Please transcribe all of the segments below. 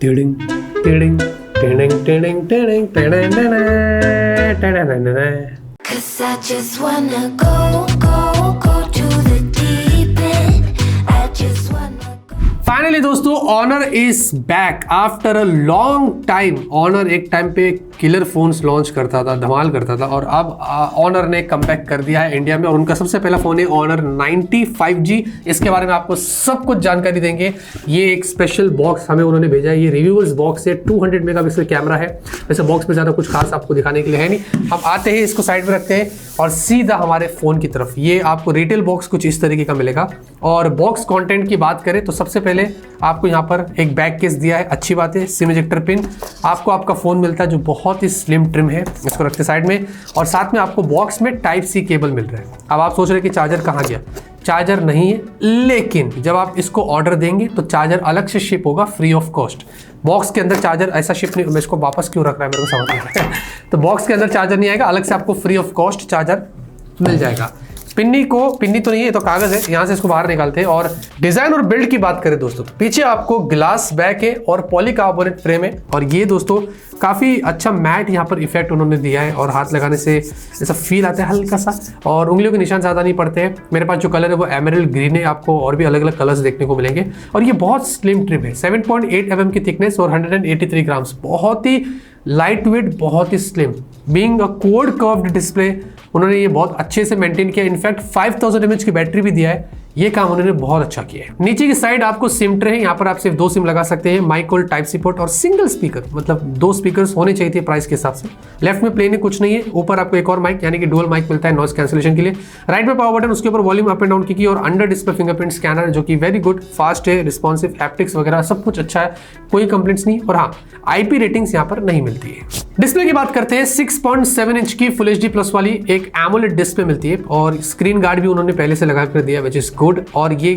Tiding tiding tiding tiding tiding tiding tiding. 'Cause I just wanna go to the deep end. I just wanna finally दोस्तों Honor is back after a long time. Honor एक time पे killer phones launch करता था, धमाल करता था, और अब honour ने कमबैक कर दिया है इंडिया में। और उनका सबसे पहला फोन है ऑनर 90 5G। इसके बारे में आपको सब कुछ जानकारी देंगे। ये एक स्पेशल बॉक्स हमें उन्होंने भेजा है। ये रिव्यूअर्स बॉक्स है, 200 मेगापिक्सल कैमरा है। वैसे बॉक्स में ज़्यादा कुछ खास आपको दिखाने के लिए है नहीं। हम आते हैं, इसको साइड में रखते हैं और सीधा हमारे फ़ोन की तरफ। ये आपको रिटेल बॉक्स कुछ इस तरीके का मिलेगा। और बॉक्स कंटेंट की बात करें तो सबसे पहले आपको यहाँ पर एक बैक केस दिया है, अच्छी बात है। सिम इजेक्टर पिन आपको आपका फ़ोन मिलता है जो बहुत ही स्लिम ट्रिम है। इसको रखते साइड में, और साथ में आपको बॉक्स में टाइप सी केबल मिल रहा है। अब आप सोच रहे हैं कि चार्जर कहाँ गया, चार्जर नहीं है, लेकिन जब आप इसको ऑर्डर देंगे तो चार्जर अलग से शिप होगा फ्री ऑफ कॉस्ट। बॉक्स के अंदर चार्जर ऐसा शिप नहीं, मैं इसको वापस क्यों रख रहा है मेरे को समझ नहीं आ रहा है। तो बॉक्स के अंदर चार्जर नहीं आएगा, अलग से आपको फ्री ऑफ कॉस्ट चार्जर मिल जाएगा। पिन्नी तो नहीं है, तो कागज है, यहाँ से इसको बाहर निकालते हैं। और डिजाइन और बिल्ड की बात करें दोस्तों तो पीछे आपको ग्लास बैक है और पॉलीकार्बोनेट फ्रेम है। और ये दोस्तों काफ़ी अच्छा मैट यहाँ पर इफेक्ट उन्होंने दिया है, और हाथ लगाने से ऐसा फील आता है हल्का सा, और उंगलियों के निशान ज़्यादा नहीं पड़ते हैं। मेरे पास जो कलर है वो एमरल्ड ग्रीन है, आपको और भी अलग अलग कलर्स देखने को मिलेंगे। और ये बहुत स्लिम ट्रिम है, 7.8 mm की थिकनेस और 183 ग्राम्स, बहुत ही लाइट वेट, बहुत ही slim. Being a quad curved display उन्होंने ये बहुत अच्छे से मेंटेन किया। इनफैक्ट 5000 mAh की बैटरी भी दिया है। ये काम उन्होंने बहुत अच्छा किया है। नीचे की साइड आपको सिम ट्रे है, यहाँ पर आप सिर्फ 2 सिम लगा सकते हैं। माइक और टाइप सी पोर्ट और सिंगल स्पीकर, मतलब 2 स्पीकर्स होने चाहिए थे प्राइस के हिसाब से। लेफ्ट में प्लेन है, कुछ नहीं है। ऊपर आपको एक और माइक यानी कि डुअल माइक मिलता है नॉइस कैंसिलेशन के लिए। राइट में पावर बटन, उसके ऊपर वॉल्यूम अप एंड डाउन की, और अंडर डिस्प्ले फिंगरप्रिंट स्कैनर जो कि वेरी गुड, फास्ट है, रिस्पॉन्सिव, हैप्टिक्स वगैरह सब कुछ अच्छा है, कोई कंप्लेंट्स नहीं। और हाँ, IP रेटिंग्स यहाँ पर नहीं मिलती है। डिस्प्ले की बात करते हैं, 6.7 इंच की फुल HD प्लस वाली एक एमोलेड डिस्प्ले मिलती है, और स्क्रीन गार्ड भी उन्होंने पहले से लगा कर दिया, विच इज गुड। और ये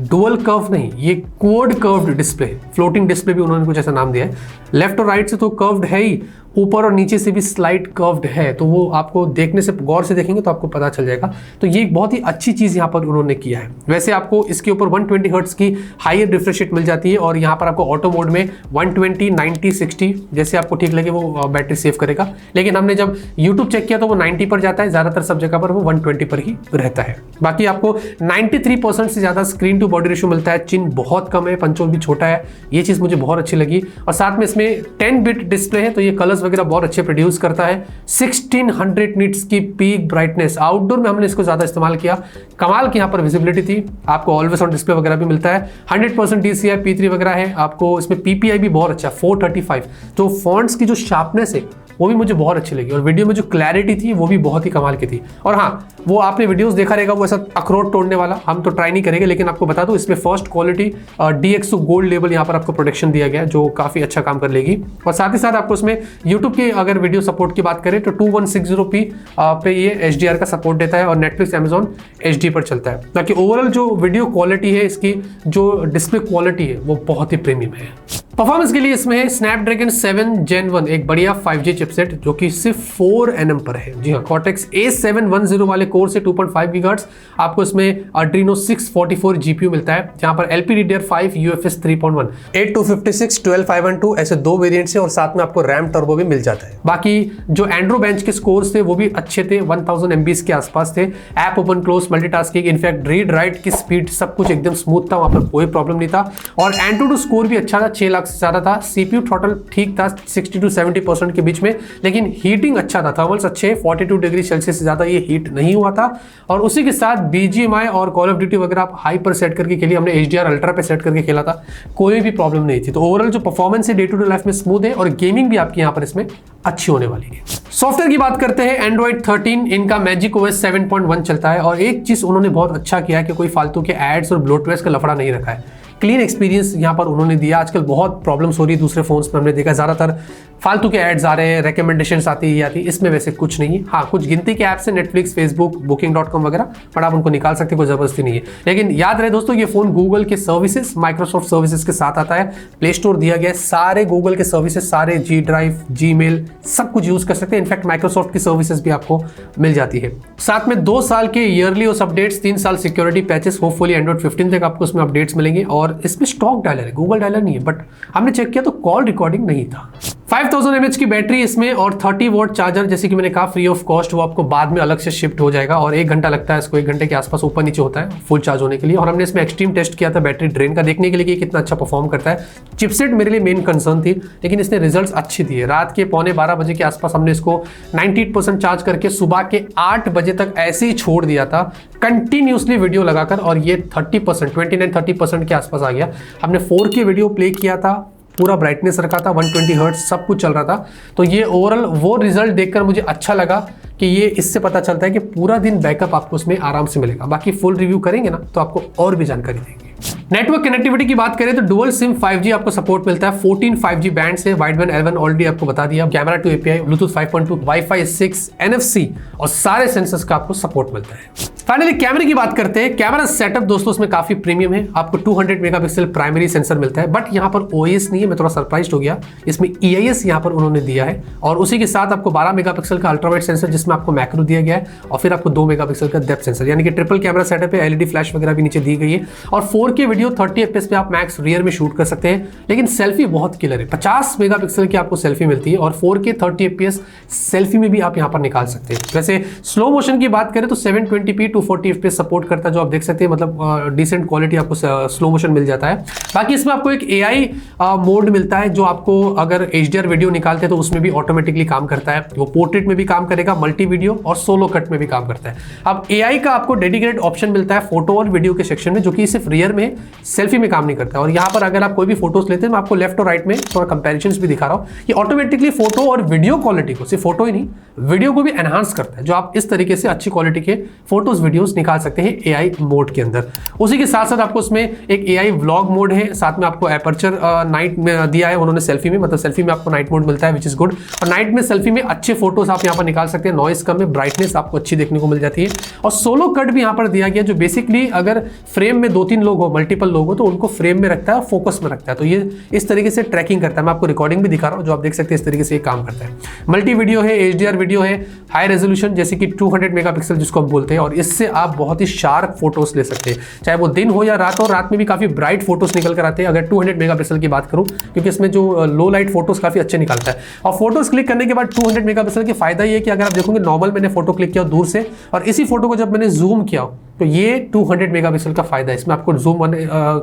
डुअल कर्व नहीं, ये quad curved display, floating display भी उन्होंने कुछ ऐसा नाम दिया है। लेफ्ट और राइट से तो कर्व्ड है ही, ऊपर और नीचे से भी स्लाइड कर्व्ड है, तो वो आपको देखने से, गौर से देखेंगे तो आपको पता चल जाएगा। तो ये एक बहुत ही अच्छी चीज़ यहाँ पर उन्होंने किया है। वैसे आपको इसके ऊपर 120 हर्ट्ज की हायर रिफ्रेश रेट मिल जाती है, और यहाँ पर आपको ऑटो मोड में 120, 90, 60 जैसे आपको ठीक लगे वो बैटरी सेव करेगा। लेकिन हमने जब यूट्यूब चेक किया तो वो 90 पर जाता है, ज़्यादातर सब जगह पर वो 120 पर ही रहता है। बाकी आपको 93% से ज़्यादा स्क्रीन टू बॉडी रेशियो मिलता है। चिन बहुत कम है, पंचोल भी छोटा है, ये चीज़ मुझे बहुत अच्छी लगी। और साथ में इसमें 10 बिट डिस्प्ले है, तो ये कलर्स वगैरह बहुत अच्छे प्रोड्यूस करता है। 1600 निट्स की पीक ब्राइटनेस, आउटडोर में हमने इसको ज़्यादा इस्तेमाल किया। कमाल की यहाँ पर विजिबिलिटी थी। आपको ऑलवेज ऑन डिस्प्ले वगैरह भी मिलता है। 100% DCI P3 वगैरह है। आपको इसमें PPI भी बहुत अच्छा, 435। तो फॉन्ट्स की जो शार्पनेस है वो भी मुझे बहुत अच्छी लगी, और वीडियो में जो क्लैरिटी थी वो भी बहुत ही कमाल की थी। और हाँ, वो आपने वीडियोस देखा रहेगा, वो ऐसा अखरोट तोड़ने वाला हम तो ट्राई नहीं करेंगे, लेकिन आपको बता दूं इसमें first quality DxO gold level यहाँ पर आपको प्रोटेक्शन दिया गया है, जो काफ़ी अच्छा काम कर लेगी। और साथ ही साथ आपको इसमें यूट्यूब के अगर वीडियो सपोर्ट की बात करें तो 2160p पे ये HDR का सपोर्ट देता है, और नेटफ्लिक्स Amazon HD पर चलता है। बाकी ओवरऑल जो वीडियो क्वालिटी है, इसकी जो डिस्प्ले क्वालिटी है वो बहुत ही प्रीमियम है। परफॉर्मेंस के लिए इसमें है स्नैपड्रैगन 7 Gen 1, एक बढ़िया 5G चिपसेट जो कि सिर्फ 4 nm पर है। जी हाँ, Cortex A710 वाले कोर से 2.5 GHz आपको इसमें Adreno 644 GPU मिलता है, जहाँ पर LPDDR5 UFS 3.1 8256 12512 ऐसे 2 वेरिएंट्स है, और साथ में आपको रैम टर्बो भी मिल जाता है। बाकी जो एंड्रो बेंच के स्कोर्स थे वो भी अच्छे थे, 1000 MB के आसपास थे। App open close, multitasking, in fact read write की स्पीड सब कुछ एकदम स्मूथ था, वहाँ पर कोई प्रॉब्लम नहीं था। और एंटूडू स्कोर भी अच्छा था, 6 लाख से ज़्यादा था। CPU थ्रॉटल ठीक था 60 to 70% के बीच में, लेकिन हीटिंग अच्छा था, थर्मल्स अच्छे, 42 डिग्री सेल्सियस से ज़्यादा ये हीट नहीं हुआ था। और उसी के साथ BGMI और कॉल ऑफ ड्यूटी वगैरह आप हाई पर सेट करके खेलिए, हमने HDR अल्ट्रा पे सेट करके खेला था, कोई भी प्रॉब्लम नहीं थी। तो ओवरऑल जो परफॉर्मेंस है डे टू डे लाइफ में स्मूथ है, और गेमिंग भी आपकी यहाँ पर इसमें अच्छी होने वाली है। सॉफ्टवेयर की बात करते हैं, Android 13 इनका मैजिक OS 7.1 चलता है, और एक चीज़ उन्होंने बहुत अच्छा किया है कि कोई फालतू के एड्स और ब्लोटवेयर का लफड़ा नहीं रखा है। क्लीन एक्सपीरियंस यहाँ पर उन्होंने दिया। आजकल बहुत प्रॉब्लम्स हो रही है दूसरे फोन्स में, हमने देखा ज़्यादातर फालतू के एड्स आ रहे हैं, रिकमेंडेशंस आती है, इसमें वैसे कुछ नहीं है। हाँ, कुछ गिनती के ऐप्स हैं, नेटफ्लिक्स, फेसबुक, Booking.com वगैरह, बट आप उनको निकाल सकते, कोई ज़बरदस्ती नहीं है। लेकिन याद रहे दोस्तों, ये फ़ोन गूगल के सर्विसेज, माइक्रोसॉफ्ट सर्विसेज के साथ आता है। प्ले स्टोर दिया गया है, सारे गूगल के सर्विसेज, सारे G ड्राइव, Gmail सब कुछ यूज़ कर सकते हैं। इनफैक्ट माइक्रोसॉफ्ट की सर्विसेज भी आपको मिल जाती है। साथ में 2 साल के ईयरली OS अपडेट्स, 3 साल सिक्योरिटी पैचेस, होपफुली Android 15 तक आपको उसमें अपडेट्स मिलेंगे। और और इसमें स्टॉक डायलर है, गूगल डायलर नहीं है, बट हमने चेक किया तो कॉल रिकॉर्डिंग नहीं था। 5000 mAh की बैटरी इसमें और 30 वॉट चार्जर, जैसे कि मैंने कहा फ्री ऑफ कॉस्ट, वो आपको बाद में अलग से शिफ्ट हो जाएगा और 1 घंटा लगता है इसको, 1 घंटे के आसपास ऊपर नीचे होता है फुल चार्ज होने के लिए। और हमने इसमें एक्सट्रीम टेस्ट किया था बैटरी ड्रेन का, देखने के लिए कि कितना अच्छा परफॉर्म करता है। चिपसेट मेरे लिए मेन कंसर्न थी, लेकिन इसने रिजल्ट्स अच्छे दिए। रात के 11:15 बजे के आसपास हमने इसको 98% चार्ज करके सुबह के 8 बजे तक ऐसे ही छोड़ दिया था कंटिन्यूसली वीडियो लगाकर, और ये 30% 29-30% के आसपास आ गया। हमने 4K वीडियो प्ले किया था, पूरा ब्राइटनेस रखा था, 120 हर्ट्ज सब कुछ चल रहा था। तो ये ओवरऑल वो रिजल्ट देखकर मुझे अच्छा लगा कि ये इससे पता चलता है कि पूरा दिन बैकअप आपको उसमें आराम से मिलेगा। बाकी फुल रिव्यू करेंगे ना तो आपको और भी जानकारी देंगे। नेटवर्क कनेक्टिविटी की बात करें तो डुअल सिम 5G आपको सपोर्ट मिलता है, 14 5G बैंड से, वाइड बैंड L1 ऑलरेडी आपको बता दिया, camera two API, bluetooth 5.2, wifi 6, NFC और सारे सेंसर्स का आपको सपोर्ट मिलता है। फाइनली कैमरे की बात करते हैं। कैमरा सेटअप दोस्तों इसमें काफी प्रीमियम है, आपको 200 मेगापिक्सल प्राइमरी सेंसर मिलता है, बट यहाँ पर OIS नहीं है, मैं थोड़ा सरप्राइज हो गया। इसमें EIS यहाँ पर उन्होंने दिया है, और उसी के साथ आपको 12 मेगापिक्सल का अल्ट्रावाइड सेंसर जिसमें आपको मैक्रो दिया गया है, और फिर आपको 2 मेगापिक्सल का डेप्थ सेंसर, यानी कि ट्रिपल कैमरा सेटअप है, LED फ्लैश वगैरह भी नीचे दी गई है, और 4K वीडियो 30 FPS पे आप मैक्स रियर में शूट कर सकते हैं। लेकिन सेल्फी बहुत किलर है, 50 मेगापिक्सल की आपको सेल्फी मिलती है, और 4K 30 FPS सेल्फी में भी आप यहाँ पर निकाल सकते हैं। वैसे स्लो मोशन की बात करें तो 720p 240 FPS सपोर्ट करता है, जो आप देख सकते हैं, मतलब डिसेंट क्वालिटी आपको स्लो मोशन मिल जाता है। बाकी इसमें आपको एक AI मोड मिलता है, जो आपको अगर HDR वीडियो निकालते हैं तो उसमें भी ऑटोमेटिकली काम करता है, वो पोर्ट्रेट में भी काम करेगा, मल्टी वीडियो और सोलो कट में भी काम करता है। अब AI का आपको डेडिकेटेड ऑप्शन मिलता है फोटो और वीडियो के सेक्शन में, जो कि सिर्फ रियर में सेल्फी में काम नहीं करता है। और यहाँ पर अगर आप कोई भी फोटोज लेते हैं, मैं आपको लेफ्ट और राइट में थोड़ा कंपैरिजंस भी दिखा रहा हूँ, ये ऑटोमेटिकली फोटो और वीडियो क्वालिटी को, सिर्फ फोटो ही नहीं वीडियो को भी एनहांस करता है, जो आप इस तरीके से अच्छी क्वालिटी के फोटोज वीडियोस निकाल सकते हैं AI मोड के अंदर। उसी के साथ साथ आपको इसमें एक AI व्लॉग मोड है, साथ में आपको एपर्चर नाइट में दिया है उन्होंने सेल्फी में, मतलब सेल्फी में आपको नाइट मोड मिलता है, विच इज गुड। और नाइट में सेल्फी में अच्छे फोटोज आप यहाँ पर निकाल सकते हैं, नॉइस कम है, ब्राइटनेस आपको अच्छी देखने को मिल जाती है। और सोलो कट भी यहाँ पर दिया गया, जो बेसिकली अगर फ्रेम में 2-3 लोग हो, मल्टीपल लोग हो, तो उनको फ्रेम में रखता है और फोकस में रखता है। तो ये इस तरीके से ट्रैकिंग करता है। मैं आपको रिकॉर्डिंग भी दिखा रहा हूँ, जो आप देख सकते हैं इस तरीके से ये काम करता है। मल्टी वीडियो है, HDR वीडियो है, हाई रेजोल्यूशन जैसे कि 200 मेगापिक्सल जिसको हम बोलते हैं, और इससे आप बहुत ही शार्प फोटोज ले सकते हैं, चाहे वो दिन हो या रात हो। रात में भी काफी ब्राइट फोटोज निकल कर आते हैं, अगर 200 मेगापिक्सल की बात करूं, क्योंकि इसमें जो लो लाइट फोटोज काफी अच्छे निकालता है। और फोटोज क्लिक करने के बाद 200 मेगापिक्सल की फायदा ये है कि अगर आप देखोगे नॉर्मल मैंने फोटो क्लिक किया दूर से, और इसी फोटो को जब मैंने जूम किया तो ये 200 मेगापिक्सल का फायदा है, इसमें आपको जूम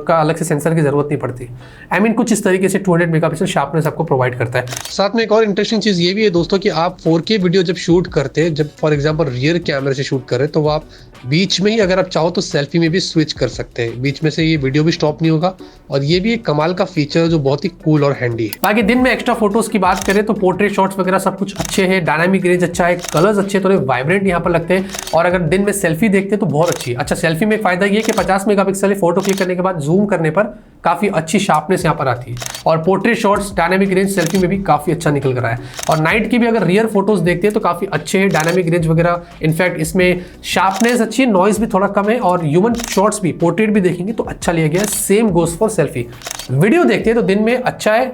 का अलग से सेंसर की जरूरत नहीं पड़ती। आई मीन कुछ इस तरीके से 200 मेगापिक्सल शार्पनेस आपको प्रोवाइड करता है। साथ में एक और इंटरेस्टिंग चीज ये भी है दोस्तों कि आप 4K वीडियो जब शूट करते हैं, जब फॉर एग्जांपल रियर कैमरे से शूट कर रहे हैं, तो वो आप बीच में ही अगर आप चाहो तो सेल्फी में भी स्विच कर सकते हैं, बीच में से ये वीडियो भी स्टॉप नहीं होगा। और ये भी एक कमाल का फीचर है जो बहुत ही कूल और हैंडी है। बाकी दिन में एक्स्ट्रा फोटोज की बात करें तो पोर्ट्रेट शॉट्स वगैरह सब कुछ अच्छे हैं, डायनामिक रेंज अच्छा है, कलर्स अच्छे थोड़े वाइब्रेंट यहाँ पर लगते हैं। और अगर दिन में सेल्फी देखते हैं तो बहुत अच्छी है। अच्छा, सेल्फी में फायदा ये कि 50 मेगापिक्सल फोटो क्लिक करने के बाद जूम करने पर काफी अच्छी शार्पनेस यहाँ पर आती है। और portrait shots dynamic range selfie में भी काफी अच्छा निकल कर आया है। और नाइट की भी अगर रियर फोटोज देखते हैं तो काफी अच्छे हैं, डायनामिक रेंज वगैरह, इनफैक्ट इसमें शार्पनेस अच्छी है, नॉइज भी थोड़ा कम है, और ह्यूमन शॉट्स भी पोर्ट्रेट भी देखेंगे तो अच्छा लिया गया है। Same goes for selfie. Video देखते हैं तो दिन में अच्छा है,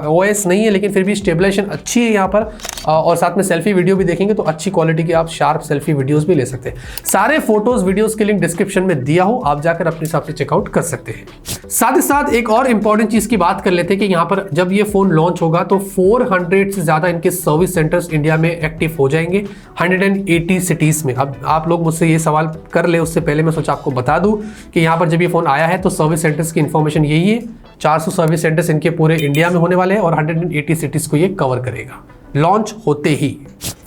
OIS नहीं है लेकिन फिर भी स्टेबलाइजेशन अच्छी है यहाँ पर, और साथ में सेल्फी वीडियो भी देखेंगे तो अच्छी क्वालिटी के आप शार्प सेल्फी वीडियोस भी ले सकते हैं। सारे फोटोज वीडियोस के लिंक डिस्क्रिप्शन में दिया हो, आप जाकर अपने हिसाब से चेकआउट कर सकते हैं। साथ ही साथ एक और इंपॉर्टेंट चीज की बात कर लेते हैं कि यहाँ पर जब ये फोन लॉन्च होगा तो 400 से ज्यादा इनके सर्विस सेंटर्स इंडिया में एक्टिव हो जाएंगे, 180 सिटीज में। अब आप लोग मुझसे ये सवाल कर ले, उससे पहले मैं सोचा आपको बता दूं कि यहाँ पर जब ये फोन आया है तो सर्विस सेंटर्स की इंफॉर्मेशन यही है। 400 सर्विस सेंटर्स इनके पूरे इंडिया में होने वाले हैं और 180 सिटीज को ये कवर करेगा लॉन्च होते ही।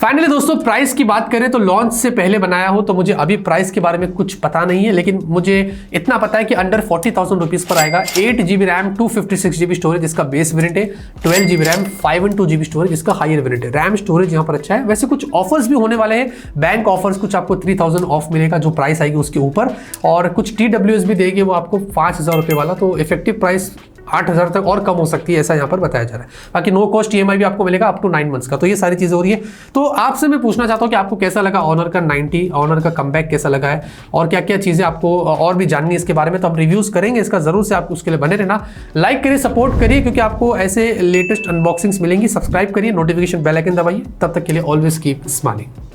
फाइनली दोस्तों प्राइस की बात करें तो लॉन्च से पहले बनाया हो तो मुझे अभी प्राइस के बारे में कुछ पता नहीं है, लेकिन मुझे इतना पता है कि अंडर 40,000 रुपीज पर आएगा। 8GB रैम 256GB स्टोरेज इसका बेस वेरिएंट है, 12GB रैम 512GB स्टोरेज इसका हायर वेरिएंट है। रैम स्टोरेज यहाँ पर अच्छा है। वैसे कुछ ऑफर्स भी होने वाले हैं, बैंक ऑफर्स, कुछ आपको 3000 ऑफ मिलेगा जो प्राइस आएगी उसके ऊपर, और कुछ TWS भी देगी वो आपको 5000 रुपये वाला, तो इफेक्टिव प्राइस 8000 तक और कम हो सकती है, ऐसा यहाँ पर बताया जा रहा है। बाकी नो कॉस्ट EMI भी आपको मिलेगा अप टू 9 मंथ्स का। तो ये सारी चीजें हो रही है। तो आपसे मैं पूछना चाहता हूँ कि आपको कैसा लगा ऑनर का 90, ऑनर का कमबैक कैसा लगा है, और क्या क्या चीजें आपको और भी जाननी है इसके बारे में, तो हम रिव्यूज करेंगे इसका, जरूर से आप उसके लिए बने रहना। लाइक करिए, सपोर्ट करिए, क्योंकि आपको ऐसे लेटेस्ट अनबॉक्सिंग्स मिलेंगी। सब्सक्राइब करिए, नोटिफिकेशन बेल आइकन दबाइए। तब तक के लिए ऑलवेज कीप स्माइलिंग।